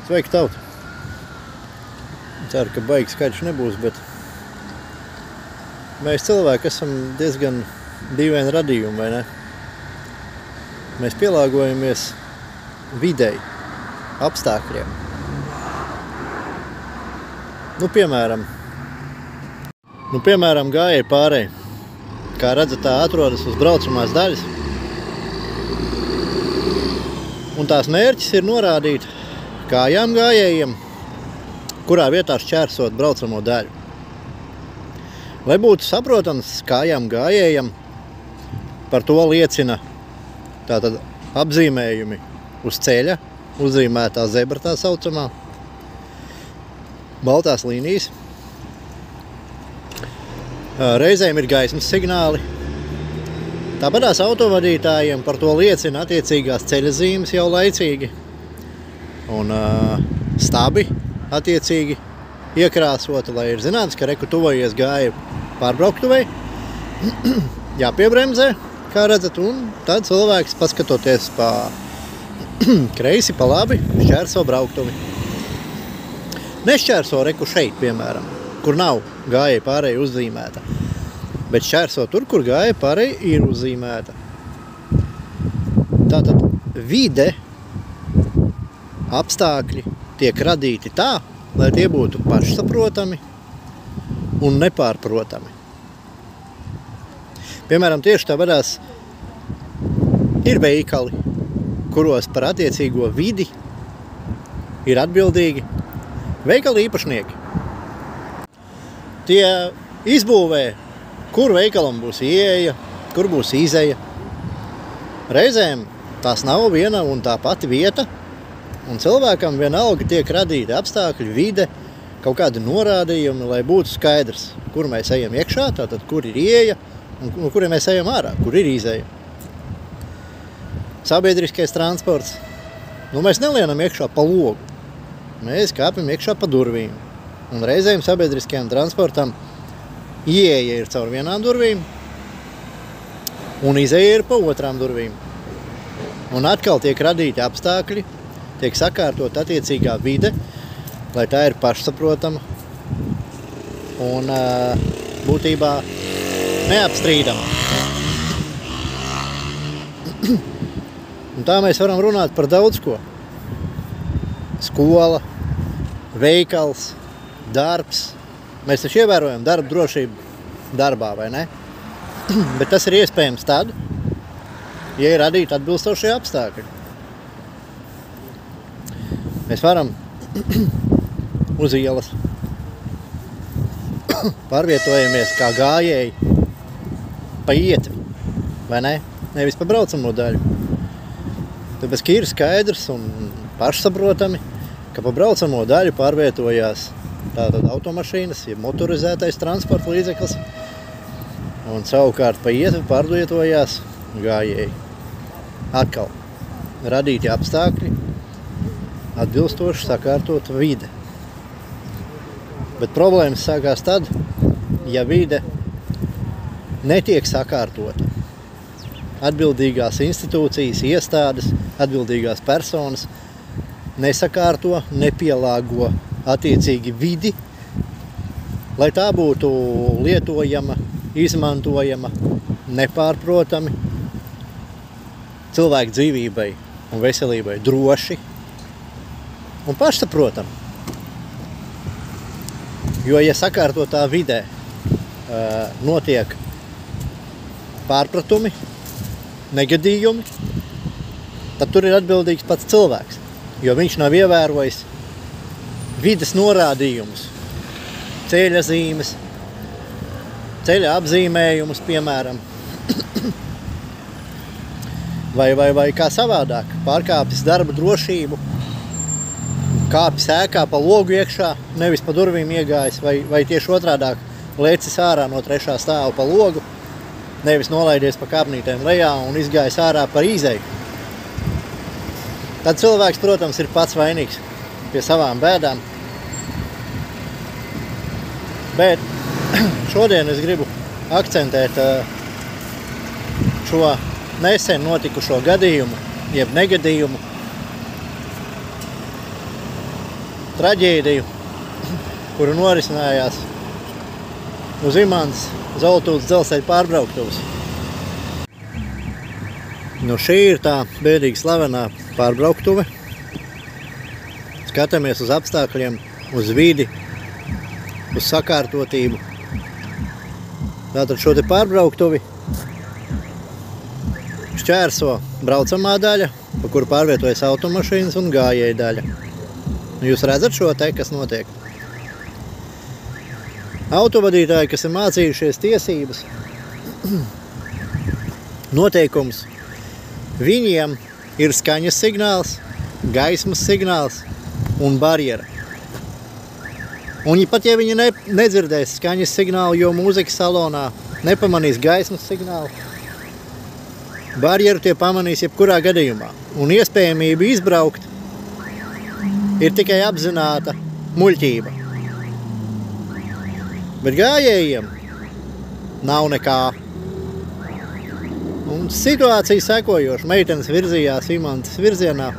Sveiki, tauta! Ceru, ka baigi skaļš nebūs, bet mēs cilvēki esam diezgan dīvaini radījumi, vai ne? Mēs pielāgojamies videi, apstākļiem. Piemēram, gājēji pārēji. Kā redzat, tā atrodas uz braucamās daļas. Un tās mērķis ir norādīt kājām gājējiem, kurā vietā šķērsot braucamo daļu. Lai būtu saprotams kājām gājējiem, par to liecina tātad apzīmējumi uz ceļa, uzzīmētā zebra tā saucamā, baltās līnijas. Reizēm ir gaismas signāli. Tāpatās autovadītājiem par to liecina attiecīgās ceļa zīmes jau laicīgi. Un stabi attiecīgi iekrāsoti, lai ir zināms, ka reku tuvojies gāja pārbrauktuvei. Jāpiebremzē, kā redzat, un tad cilvēks, paskatoties pa kreisi, pa labi, šķērso brauktuvi. Nešķērso reku šeit, piemēram, kur nav gājēji pārēji uzzīmēta, bet šķērso tur, kur gājēji pārēji ir uzzīmēta. Tātad vide, apstākļi tiek radīti tā, lai tie būtu pašsaprotami un nepārprotami. Piemēram, tieši tāpatās ir veikali, kuros par attiecīgo vidi ir atbildīgi veikali īpašnieki. Tie izbūvē, kur veikalam būs ieeja, kur būs izeja. Reizēm tās nav viena un tā pati vieta, un cilvēkam vienalga tiek radīti apstākļi, vide, kaut kādi norādījumi, lai būtu skaidrs, kur mēs ejam iekšā, tātad kur ir ieeja, un kur mēs ejam ārā, kur ir izeja. Sabiedriskais transports. Mēs nelienam iekšā pa logu, mēs kāpjam iekšā pa durvīm. Un reizēm sabiedriskajam transportam ieeja ir caur vienām durvīm, un izeja ir pa otrām durvīm. Un atkal tiek radīti apstākļi, tiek sakārtot attiecīgā vide, lai tā ir pašsaprotama un būtībā neapstrīdama. Un tā mēs varam runāt par daudz ko. Skola, veikals, darbs. Mēs taču ievērojam darba drošību darbā, vai ne? Bet tas ir iespējams tad, ja ir radīti atbilstošie apstākļi. Mēs varam uz ielas pārvietojamies kā gājēji pa ietvi, vai ne? Nevis pa braucamo daļu. Tāpēc, ka ir skaidrs un pašsaprotami, ka pa braucamo daļu pārvietojās tātad automašīnas, ja motorizētais transporta līdzeklis, un savukārt pa ietvi pārvietojās gājēji. Atkal radīti apstākļi, atbilstoši sakārtot vide. Bet problēmas sākās tad, ja vide netiek sakārtota. Atbildīgās institūcijas, iestādes, atbildīgās personas nesakārto, nepielāgo attiecīgi vidi, lai tā būtu lietojama, izmantojama, nepārprotami, cilvēku dzīvībai un veselībai droši un pašsaprotami. Jo, ja sakārtotā vidē notiek pārpratumi, negadījumi, tad tur ir atbildīgs pats cilvēks, jo viņš nav ievērojis vides norādījumus, ceļa zīmes, ceļa apzīmējumus, piemēram, vai kā savādāk, pārkāpis darba drošību, kāpis ēkā pa logu iekšā, nevis pa durvīm iegājis, vai tieši otrādāk lecis ārā no 3. stāva pa logu, nevis nolaidies pa kāpnītēm lejā un izgājis ārā par izeju. Tad cilvēks, protams, ir pats vainīgs pie savām bēdām. Bet šodien es gribu akcentēt šo nesen notikušo gadījumu, jeb negadījumu, traģēdiju, kura norisinājās uz Imantas Zoltūtas dzelzceļa pārbrauktuvas. Nu, šī ir tā bēdīgi slavenā pārbrauktuve. Skatāmies uz apstākļiem, uz vidi, uz sakārtotību. Tātad šo te pārbrauktuvi šķērso braucamā daļa, pa kuru pārvietojas automašīnas un gājēja daļa. Jūs redzat šo te, kas notiek? Autovadītāji, kas ir mācījušies tiesības, noteikums, viņiem ir skaņas signāls, gaismas signāls un barjera. Un pat ja viņi nedzirdēs skaņas signālu, jo mūzikas salonā nepamanīs gaismas signālu, barjeru tie pamanīs jebkurā gadījumā. Un iespējamība izbraukt ir tikai apzināta muļķība. Bet gājējiem nav nekā. Un situācija sekojoša. Meitenes virzījās Imantas virzienā.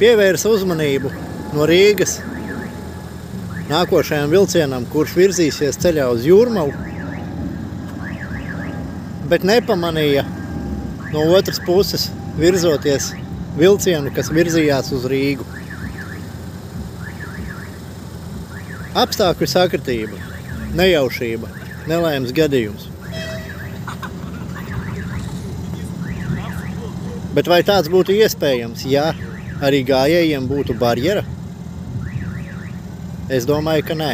Pievērsa uzmanību no Rīgas nākošajam vilcienam, kurš virzīsies ceļā uz Jūrmalu, bet nepamanīja no otras puses virzoties vilcienu, kas virzījās uz Rīgu. Apstākļu sakritība, nejaušība, nelaimes gadījums. Bet vai tāds būtu iespējams, ja arī gājējiem būtu barjera? Es domāju, ka nē.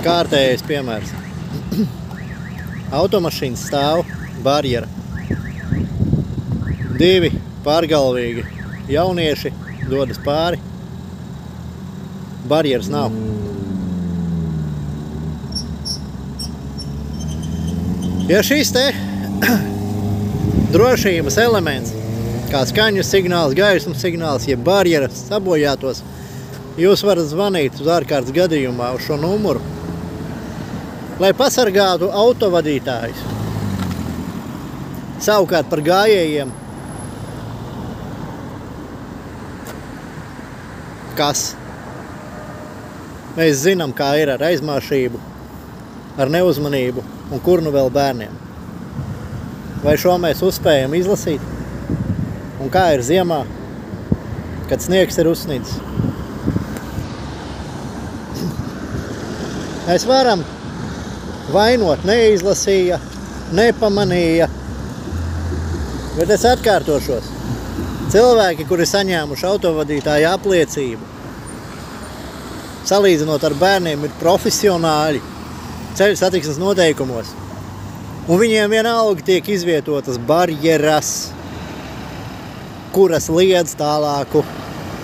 Kārtējais piemērs. Automašīnas stāv, barjera. Divi pārgalvīgi jaunieši dodas pāri. Barjeras nav. Ja šis te drošības elements, kā skaņu signāls, gaismas signāls, ja barjeras sabojātos, jūs varat zvanīt uz ārkārtas gadījumā uz šo numuru, lai pasargātu autovadītājus. Savukārt par gājējiem, kas mēs zinām, kā ir ar aizmāšību, ar neuzmanību un kur nu vēl bērniem. Vai šo mēs uzspējam izlasīt? Un kā ir ziemā, kad sniegs ir uzsnidzis? Mēs varam vainot, neizlasīja, nepamanīja, bet es atkārtošos. Cilvēki, kuri saņēmuši autovadītāja apliecību, salīdzinot ar bērniem, ir profesionāļi ceļu satiksmes noteikumos. Un viņiem vienalga tiek izvietotas barjeras, kuras liedz tālāku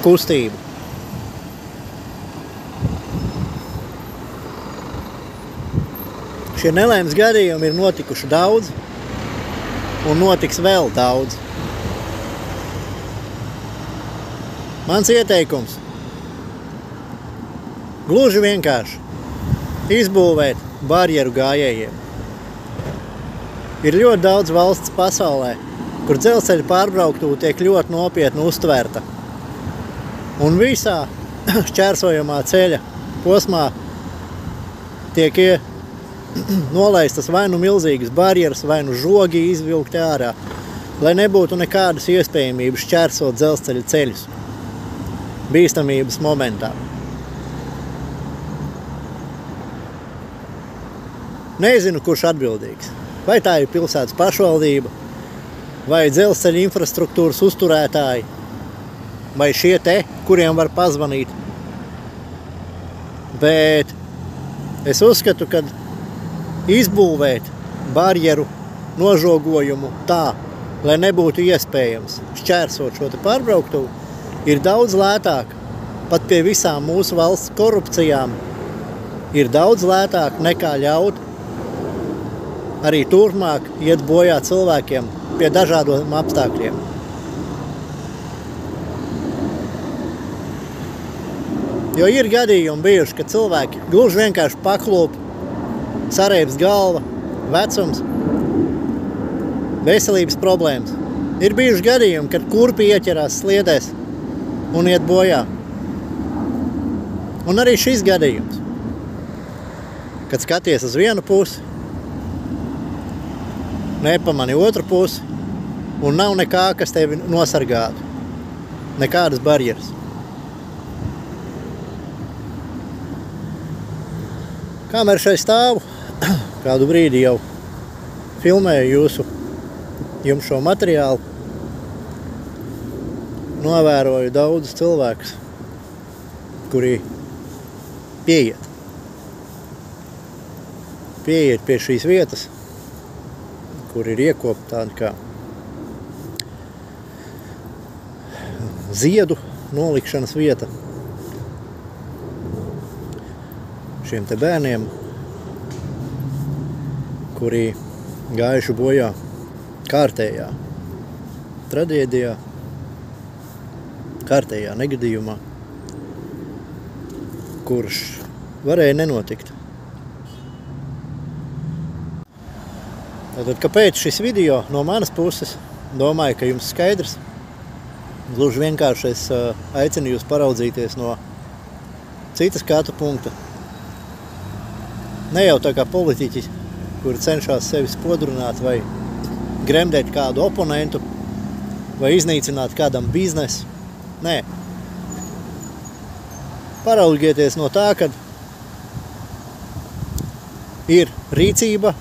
kustību. Šie nelaimes gadījumi ir notikuši daudz un notiks vēl daudz. Mans ieteikums gluži vienkārši izbūvēt barjeru gājējiem. Ir ļoti daudz valsts pasaulē, kur dzelzceļa pārbrauktuve tiek ļoti nopietni uztverta. Un visā šķērsojamā ceļa posmā tiek nolaistas vai nu milzīgas barjeras, vai nu žogi izvilkti ārā, lai nebūtu nekādas iespējamības šķērsot dzelzceļa ceļus bīstamības momentā. Nezinu, kurš atbildīgs. Vai tā ir pilsētas pašvaldība, vai dzelzceļa infrastruktūras uzturētāji, vai šie te, kuriem var pazvanīt. Bet es uzskatu, ka izbūvēt barjeru nožogojumu tā, lai nebūtu iespējams šķērsot šo te pārbrauktuvi, ir daudz lētāk. Pat pie visām mūsu valsts korupcijām ir daudz lētāk nekā ļaut arī turpmāk iet bojā cilvēkiem pie dažādiem apstākļiem. Jo ir gadījumi bijuši, ka cilvēki gluži vienkārši paklūp, sarēbs galva, vecums, veselības problēmas. Ir bijuši gadījumi, kad kurpi ieķerās sliedēs un iet bojā. Un arī šis gadījums, kad skaties uz vienu pusi, nepamani otru pusi un nav nekā, kas tevi nosargātu. Nekādas barjeras. Kamēr šeit stāvu, kādu brīdi jau filmēju jums šo materiālu, novēroju daudzus cilvēkus, kuri pieiet pie šīs vietas, kur ir iekopta tāda kā ziedu nolikšanas vieta šiem te bērniem, kuri gājuši bojā kārtējā traģēdijā, kārtējā negadījumā, kurš varēja nenotikt. Tātad, kāpēc šis video no manas puses? Domāju, ka jums skaidrs. Gluži vienkārši es aicinu jūs paraudzīties no citas skatu punkta. Ne jau tā kā politiķi, kuri cenšas sevi spodrunāt vai gremdēt kādu oponentu vai iznīcināt kādam biznesu. Nē. Paraugieties no tā, kad ir rīcība,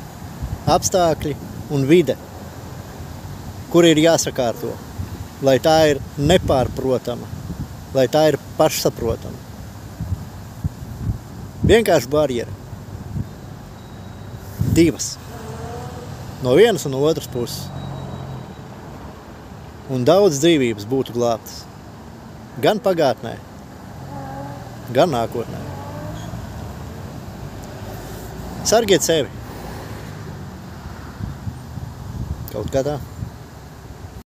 apstākļi un vide, kur ir jāsakārto, lai tā ir nepārprotama, lai tā ir pašsaprotama. Vienkārši barjera. Divas. No vienas un no otras puses. Un daudz dzīvības būtu glābtas. Gan pagātnē, gan nākotnē. Sargiet sevi. Kaut kā tā.